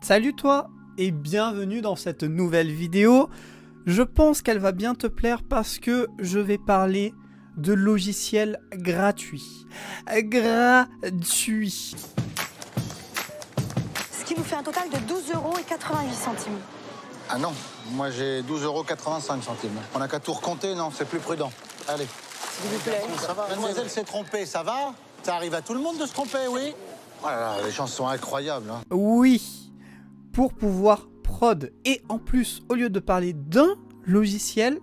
Salut toi et bienvenue dans cette nouvelle vidéo. Je pense qu'elle va bien te plaire parce que je vais parler de logiciels gratuits. Gratuits. Ce qui vous fait un total de 12,88 €. Ah non, moi j'ai 12,85 €. On n'a qu'à tout recompter, non, c'est plus prudent. Allez. S'il vous plaît. Ça va, mademoiselle s'est trompée, ça va? Ça arrive à tout le monde de se tromper, oui? Oh là là, les chances sont incroyables, hein. Oui, pour pouvoir prod. Et en plus, au lieu de parler d'un logiciel,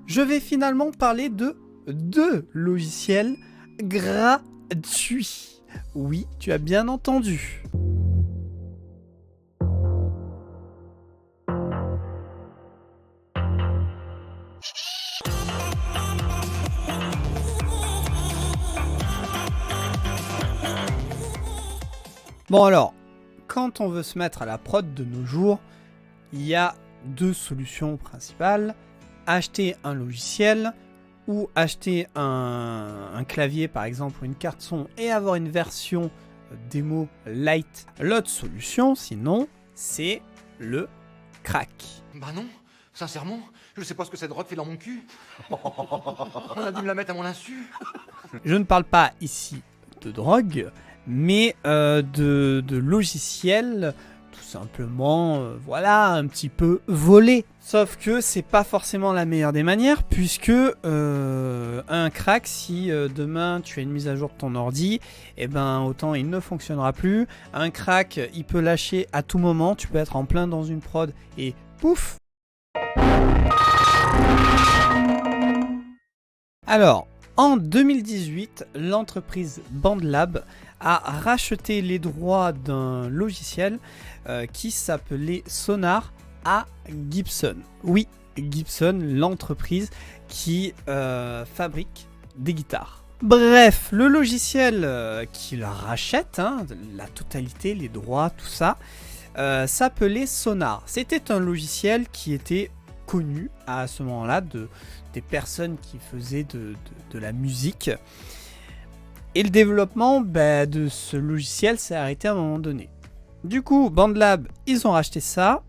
je vais finalement parler de deux logiciels gratuits. Oui, tu as bien entendu. Bon alors, quand on veut se mettre à la prod de nos jours, il y a deux solutions principales. Acheter un logiciel ou acheter un clavier par exemple ou une carte son et avoir une version démo light. L'autre solution sinon, c'est le crack. Bah non, sincèrement, je sais pas ce que cette drogue fait dans mon cul. On a dû me la mettre à mon insu. Je ne parle pas ici de drogue, mais de logiciels tout simplement, voilà, un petit peu volés. Sauf que c'est pas forcément la meilleure des manières, puisque un crack, si demain tu as une mise à jour de ton ordi, et ben autant il ne fonctionnera plus. Un crack, il peut lâcher à tout moment, tu peux être en plein dans une prod et pouf. Alors, en 2018, l'entreprise BandLab a racheté les droits d'un logiciel qui s'appelait Sonar à Gibson. Oui, Gibson, l'entreprise qui fabrique des guitares. Bref, le logiciel qu'il rachète, hein, la totalité, les droits, tout ça, s'appelait Sonar. C'était un logiciel qui était connu à ce moment-là des personnes qui faisaient de la musique. Et le développement de ce logiciel s'est arrêté à un moment donné. Du coup, BandLab, ils ont racheté ça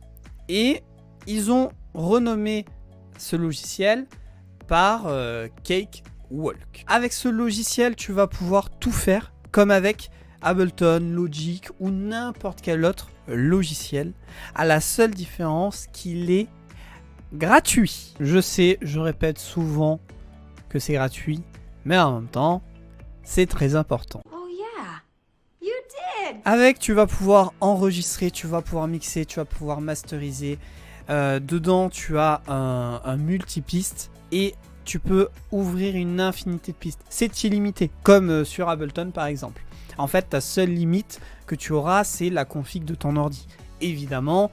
et ils ont renommé ce logiciel par Cakewalk. Avec ce logiciel, tu vas pouvoir tout faire comme avec Ableton, Logic ou n'importe quel autre logiciel, à la seule différence qu'il est gratuit. Je sais, je répète souvent que c'est gratuit, mais en même temps, c'est très important. Oh yeah, you did. Avec, tu vas pouvoir enregistrer, tu vas pouvoir mixer, tu vas pouvoir masteriser. Dedans, tu as un multipiste et tu peux ouvrir une infinité de pistes. C'est illimité, comme sur Ableton par exemple. En fait, ta seule limite que tu auras, c'est la config de ton ordi. Évidemment,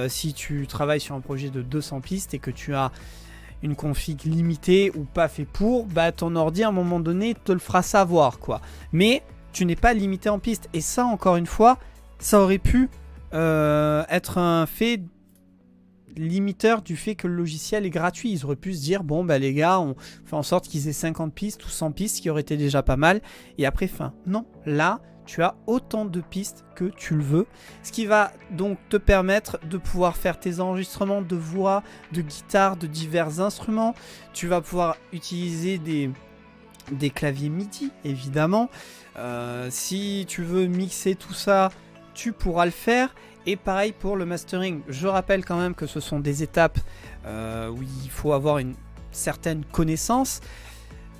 si tu travailles sur un projet de 200 pistes et que tu as une config limitée ou pas fait pour, ton ordi à un moment donné te le fera savoir quoi. Mais tu n'es pas limité en pistes. Et ça, encore une fois, ça aurait pu être un fait limiteur du fait que le logiciel est gratuit. Ils auraient pu se dire, bon les gars, on fait en sorte qu'ils aient 50 pistes ou 100 pistes, ce qui aurait été déjà pas mal. Et après, fin. Non, là, tu as autant de pistes que tu le veux, ce qui va donc te permettre de pouvoir faire tes enregistrements de voix, de guitare, de divers instruments. Tu vas pouvoir utiliser des claviers MIDI, évidemment. Si tu veux mixer tout ça, tu pourras le faire. Et pareil pour le mastering. Je rappelle quand même que ce sont des étapes où il faut avoir une certaine connaissance.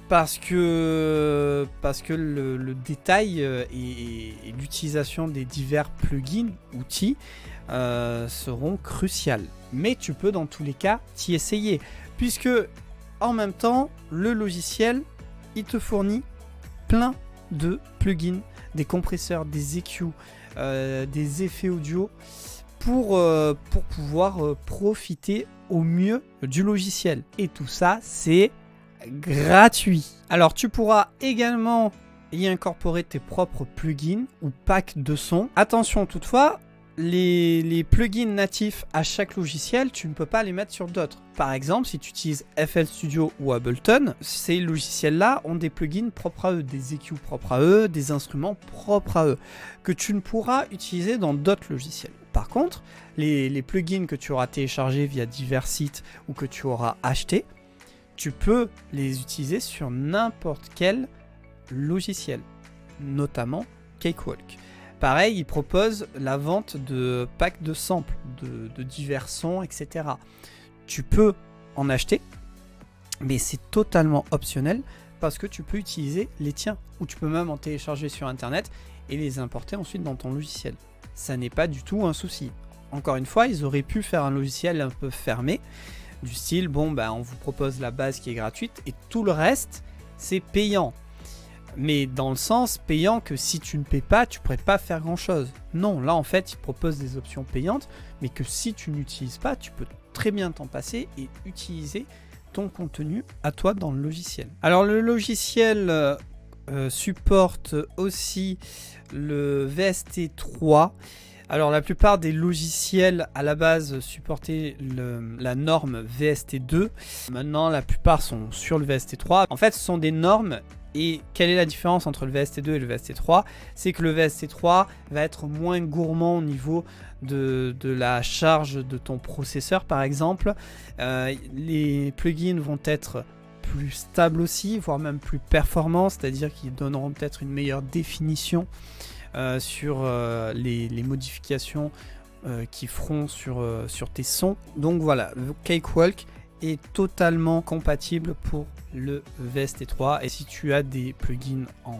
Parce que le détail et l'utilisation des divers plugins, outils, seront cruciales. Mais tu peux dans tous les cas t'y essayer. Puisque en même temps, le logiciel, il te fournit plein de plugins, des compresseurs, des EQ, des effets audio pour pouvoir profiter au mieux du logiciel. Et tout ça, c'est gratuit. Alors tu pourras également y incorporer tes propres plugins ou packs de son. Attention toutefois, les plugins natifs à chaque logiciel, tu ne peux pas les mettre sur d'autres. Par exemple, si tu utilises FL Studio ou Ableton, ces logiciels-là ont des plugins propres à eux, des EQ propres à eux, des instruments propres à eux, que tu ne pourras utiliser dans d'autres logiciels. Par contre, les plugins que tu auras téléchargés via divers sites ou que tu auras achetés, tu peux les utiliser sur n'importe quel logiciel, notamment Cakewalk. Pareil, il propose la vente de packs de samples, de divers sons, etc. Tu peux en acheter, mais c'est totalement optionnel parce que tu peux utiliser les tiens, ou tu peux même en télécharger sur internet et les importer ensuite dans ton logiciel. Ça n'est pas du tout un souci. Encore une fois, ils auraient pu faire un logiciel un peu fermé, du style, bon, on vous propose la base qui est gratuite et tout le reste, c'est payant. Mais dans le sens payant que si tu ne payes pas, tu ne pourrais pas faire grand chose. Non, là en fait, ils proposent des options payantes, mais que si tu n'utilises pas, tu peux très bien t'en passer et utiliser ton contenu à toi dans le logiciel. Alors le logiciel supporte aussi le VST3. Alors la plupart des logiciels à la base supportaient la norme VST2. Maintenant la plupart sont sur le VST3. En fait ce sont des normes, et quelle est la différence entre le VST2 et le VST3? C'est que le VST3 va être moins gourmand au niveau de la charge de ton processeur par exemple. Les plugins vont être plus stables aussi, voire même plus performants, c'est-à-dire qu'ils donneront peut-être une meilleure définition sur les modifications qu'ils feront sur tes sons. Donc voilà, le Cakewalk est totalement compatible pour le VST3, et si tu as des plugins en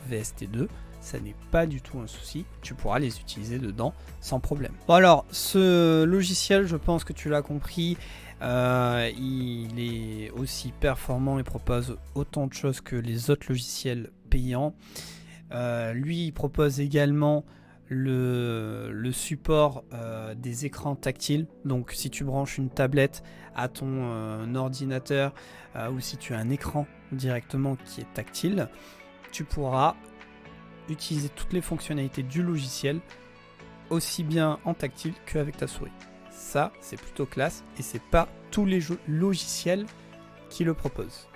VST2, ça n'est pas du tout un souci, tu pourras les utiliser dedans sans problème. Bon alors, ce logiciel, je pense que tu l'as compris, il est aussi performant et propose autant de choses que les autres logiciels payants. Lui, il propose également le support des écrans tactiles. Donc si tu branches une tablette à ton ordinateur ou si tu as un écran directement qui est tactile, tu pourras utiliser toutes les fonctionnalités du logiciel aussi bien en tactile qu'avec ta souris. Ça, c'est plutôt classe et c'est pas tous les logiciels qui le proposent.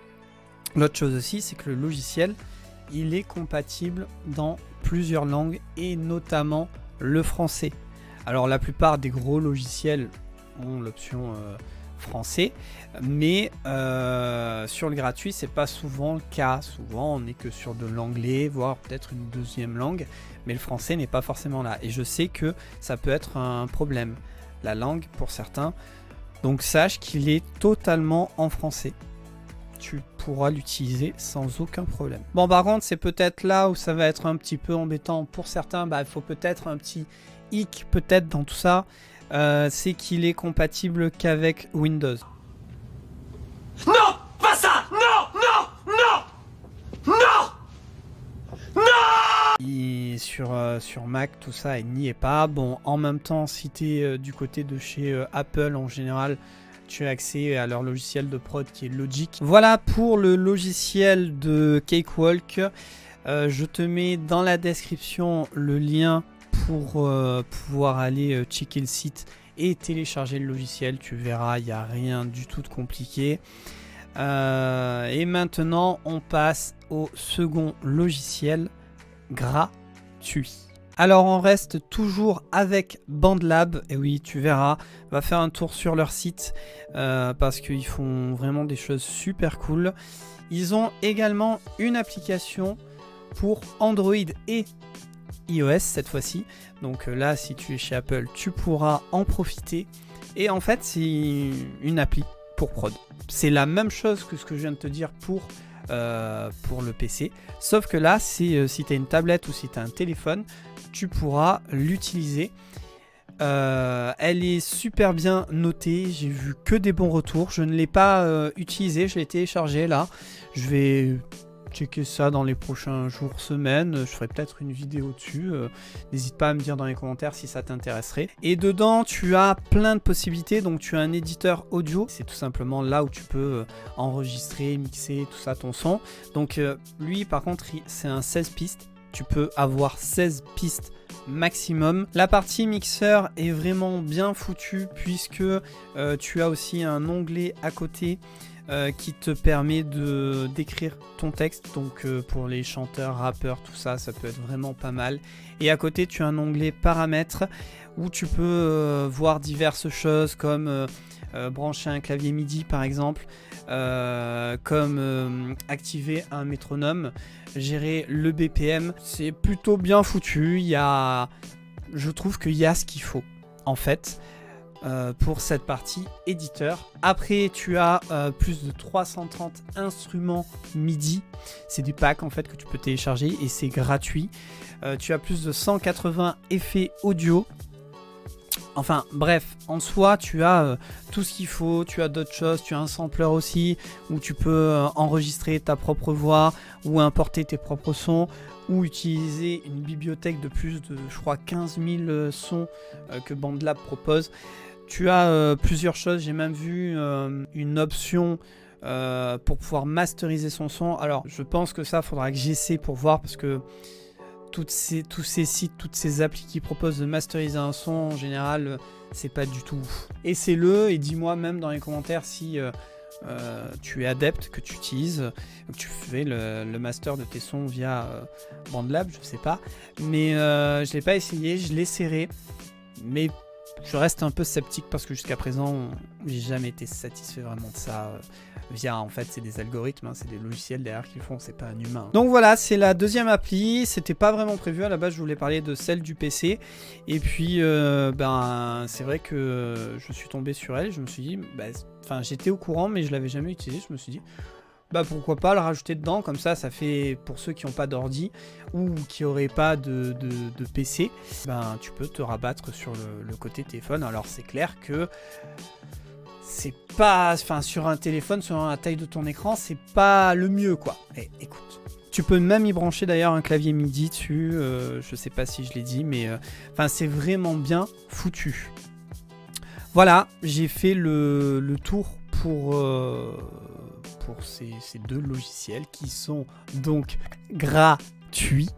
L'autre chose aussi, c'est que le logiciel, il est compatible dans plusieurs langues et notamment le français. Alors la plupart des gros logiciels ont l'option français, mais sur le gratuit c'est pas souvent le cas. Souvent on n'est que sur de l'anglais, voire peut-être une deuxième langue, mais le français n'est pas forcément là. Et je sais que ça peut être un problème, la langue pour certains. Donc sache qu'il est totalement en français. Tu pourras l'utiliser sans aucun problème. Bon, par contre, c'est peut-être là où ça va être un petit peu embêtant pour certains. Il faut peut-être un petit hic peut-être dans tout ça. C'est qu'il est compatible qu'avec Windows. Non, pas ça. Non, non, non, non, non. Sur Mac, tout ça, il n'y est pas. Bon, en même temps, si tu es du côté de chez Apple en général, tu as accès à leur logiciel de prod qui est Logic. Voilà pour le logiciel de Cakewalk. Je te mets dans la description le lien pour pouvoir aller checker le site et télécharger le logiciel. Tu verras, il n'y a rien du tout de compliqué. Et maintenant, on passe au second logiciel gratuit. Alors on reste toujours avec BandLab, et oui tu verras, va faire un tour sur leur site parce qu'ils font vraiment des choses super cool. Ils ont également une application pour Android et iOS cette fois-ci, donc là si tu es chez Apple tu pourras en profiter, et en fait c'est une appli pour prod. C'est la même chose que ce que je viens de te dire pour le PC, sauf que là c'est si tu as une tablette ou si tu as un téléphone, tu pourras l'utiliser. Elle est super bien notée, j'ai vu que des bons retours. Je ne l'ai pas utilisé, je l'ai téléchargé là. Je vais checker ça dans les prochains jours, semaines. Je ferai peut-être une vidéo dessus. N'hésite pas à me dire dans les commentaires si ça t'intéresserait. Et dedans, tu as plein de possibilités. Donc tu as un éditeur audio. C'est tout simplement là où tu peux enregistrer, mixer, tout ça, ton son. Donc lui, par contre, c'est un 16 pistes. Tu peux avoir 16 pistes maximum. La partie mixeur est vraiment bien foutue puisque tu as aussi un onglet à côté qui te permet d'écrire ton texte. Donc pour les chanteurs, rappeurs, tout ça, ça peut être vraiment pas mal. Et à côté, tu as un onglet paramètres où tu peux voir diverses choses comme brancher un clavier MIDI par exemple, comme activer un métronome, gérer le BPM. C'est plutôt bien foutu. Je trouve qu'il y a ce qu'il faut en fait. Pour cette partie éditeur. Après tu as plus de 330 instruments MIDI, c'est des packs en fait que tu peux télécharger et c'est gratuit. Tu as plus de 180 effets audio. Enfin bref, en soi tu as tout ce qu'il faut, tu as d'autres choses, tu as un sampler aussi où tu peux enregistrer ta propre voix ou importer tes propres sons ou utiliser une bibliothèque de plus de je crois 15 000 sons que BandLab propose. Tu as plusieurs choses, j'ai même vu une option pour pouvoir masteriser son son. Alors je pense que ça faudra que j'essaie pour voir parce que tous ces sites, toutes ces applis qui proposent de masteriser un son en général c'est pas du tout ouf. Essaie-le et dis-moi même dans les commentaires si tu es adepte, que tu utilises, que tu fais le master de tes sons via BandLab, je sais pas. Mais je l'ai pas essayé, je l'essaierai. Mais je reste un peu sceptique parce que jusqu'à présent, j'ai jamais été satisfait vraiment de ça. Via, en fait, c'est des algorithmes, hein, c'est des logiciels derrière qui le font, c'est pas un humain. Donc voilà, c'est la deuxième appli. C'était pas vraiment prévu. À la base, je voulais parler de celle du PC. Et puis, c'est vrai que je suis tombé sur elle. Je me suis dit, j'étais au courant, mais je l'avais jamais utilisé. Je me suis dit, pourquoi pas le rajouter dedans, comme ça fait pour ceux qui n'ont pas d'ordi ou qui n'auraient pas de PC, tu peux te rabattre sur le côté téléphone. Alors c'est clair que c'est pas, sur un téléphone, sur la taille de ton écran, c'est pas le mieux quoi. Et écoute, tu peux même y brancher d'ailleurs un clavier MIDI dessus, je sais pas si je l'ai dit, mais c'est vraiment bien foutu. Voilà, j'ai fait le tour pour ces deux logiciels qui sont donc gratuits.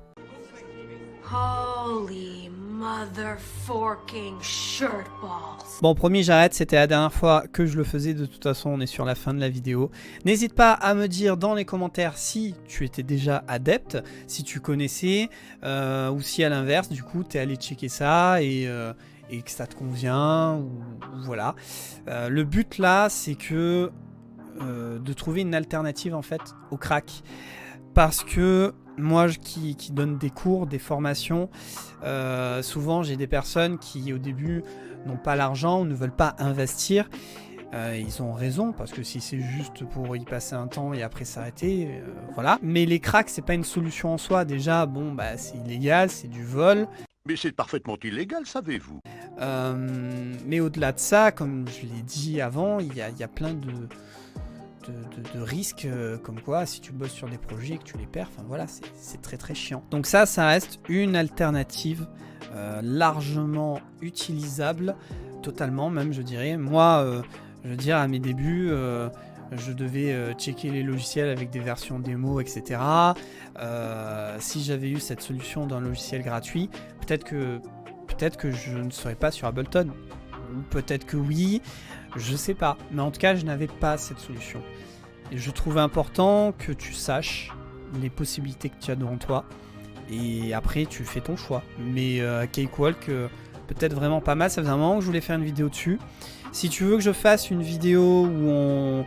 Holy motherfucking shirtballs. Bon, promis, j'arrête, c'était la dernière fois que je le faisais, de toute façon on est sur la fin de la vidéo. N'hésite pas à me dire dans les commentaires si tu étais déjà adepte, si tu connaissais, ou si à l'inverse, du coup, tu es allé checker ça et que ça te convient, ou voilà. Le but là, c'est que de trouver une alternative en fait au crack, parce que moi qui donne des cours, des formations, souvent j'ai des personnes qui au début n'ont pas l'argent ou ne veulent pas investir. Ils ont raison, parce que si c'est juste pour y passer un temps et après s'arrêter, voilà. Mais les cracks, c'est pas une solution en soi. Déjà, c'est illégal, c'est du vol. Mais c'est parfaitement illégal, savez-vous. Mais au-delà de ça, comme je l'ai dit avant, il y a plein de risques, comme quoi si tu bosses sur des projets et que tu les perds, voilà, c'est très très chiant. Donc ça reste une alternative largement utilisable, totalement même, je dirais. Moi, je veux dire, à mes débuts, je devais checker les logiciels avec des versions démo, etc. Si j'avais eu cette solution d'un logiciel gratuit, peut-être que je ne serais pas sur Ableton. Ou peut-être que oui, je sais pas. Mais en tout cas, je n'avais pas cette solution. Et je trouvais important que tu saches les possibilités que tu as devant toi. Et après, tu fais ton choix. Mais Cakewalk, peut-être vraiment pas mal. Ça faisait un moment que je voulais faire une vidéo dessus. Si tu veux que je fasse une vidéo où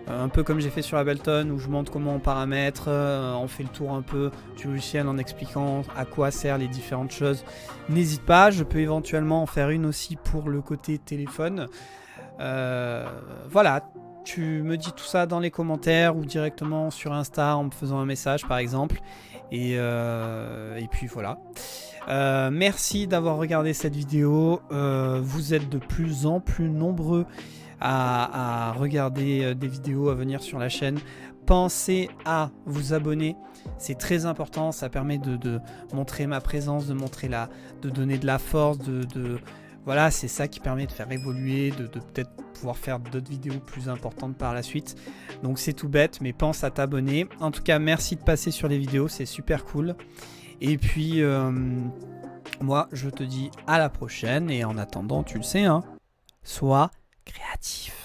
un peu comme j'ai fait sur Ableton, où je montre comment on paramètre, on fait le tour un peu du logiciel en expliquant à quoi servent les différentes choses, n'hésite pas, je peux éventuellement en faire une aussi pour le côté téléphone. Voilà, tu me dis tout ça dans les commentaires ou directement sur Insta en me faisant un message par exemple. Et puis voilà. Merci d'avoir regardé cette vidéo. Vous êtes de plus en plus nombreux à regarder des vidéos, à venir sur la chaîne. Pensez à vous abonner, c'est très important, ça permet de montrer ma présence, de donner de la force, voilà, c'est ça qui permet de faire évoluer, de peut-être pouvoir faire d'autres vidéos plus importantes par la suite. Donc c'est tout bête, mais pense à t'abonner. En tout cas, merci de passer sur les vidéos, c'est super cool. Et puis moi je te dis à la prochaine, et en attendant, tu le sais, hein, sois créatif.